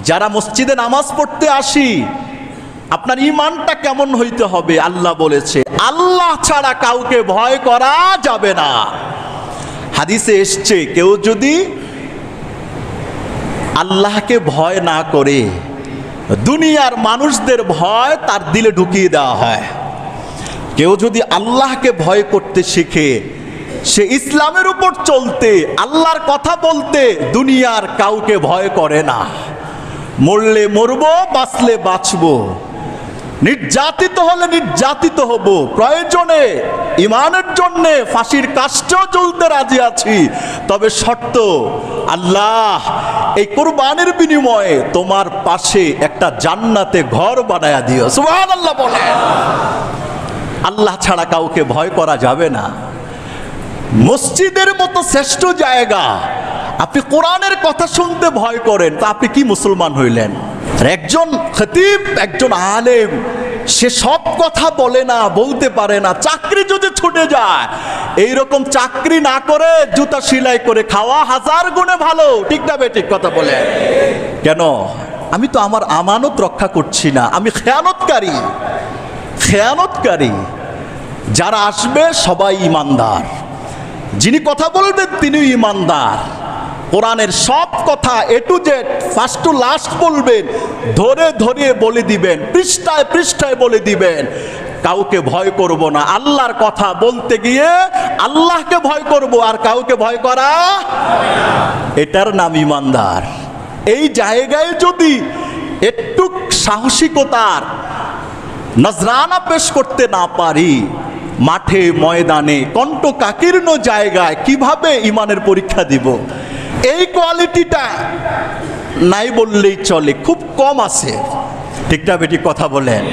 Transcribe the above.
যারা মসজিদে নামাজ পড়তে আসি, আপনার ঈমানটা কেমন হইতে হবে? আল্লাহ বলেছে আল্লাহ ছাড়া কাউকে ভয় করা যাবে না। হাদিসে এসছে কেউ যদি আল্লাহকে ভয় না করে দুনিয়ার মানুষদের ভয় তার দিলে ঢুকিয়ে দেওয়া হয়। কেউ যদি আল্লাহকে ভয় করতে শিখে, সে ইসলামের উপর চলতে, আল্লাহর কথা বলতে দুনিয়ার কাউকে ভয় করে না। মরলে মরবো, বাঁচলে বাঁচবো, নির্যাতিত হলে নির্যাতিত হব, প্রয়োজনে ইমানের জন্যে ফাঁসির কাষ্ঠেও ঝুলতে রাজি আছি, তবে শর্ত আল্লাহ এই কুরবানির বিনিময়ে তোমার পাশে একটা জান্নাতে ঘর বানায়া দিও। সুবহানাল্লাহ বলেন। আল্লাহ ছাড়া কাউকে ভয় করা যাবে না। মসজিদের মতো শ্রেষ্ঠ জায়গা, আপনি কোরআনের কথা শুনতে ভয় করেন, তা আপনি কি মুসলমান হইলেন? একজন খতিব, একজন আলেম, সে সব কথা বলে না, বলতে পারে না। চাকরি যদি ছুটে যায়, এইরকম চাকরি না করে জুতা সেলাই করে খাওয়া হাজার গুণে ভালো। ঠিক না বেঠিক কথা বলে? কেন? আমি তো আমার আমানত রক্ষা করছি না, আমি খেয়ানতকারী। খেয়ানতকারী যারা আসবে সবাই ইমানদার, যিনি কথা বলবেন তিনিও ইমানদার। কোরআনের সব কথা A to Z, first to last বলবেন, ধরে ধরে বলে দিবেন, পৃষ্ঠায় পৃষ্ঠায় বলে দিবেন। কাউকে ভয় করব না। আল্লাহর কথা বলতে গিয়ে আল্লাহকে ভয় করব, আর কাউকে ভয় করা, এটার নাম ইমানদার। এই জায়গায় যদি একটু সাহসিকতার নজরানা পেশ করতে না পারি, মাঠে ময়দানে কণ্ঠকাকীর্ণ জায়গায় কিভাবে ইমানের পরীক্ষা দিব? এই কোয়ালিটিটা নাই বললেই চলে, খুব কম আছে। ঠিক না বেটি কথা বলেন?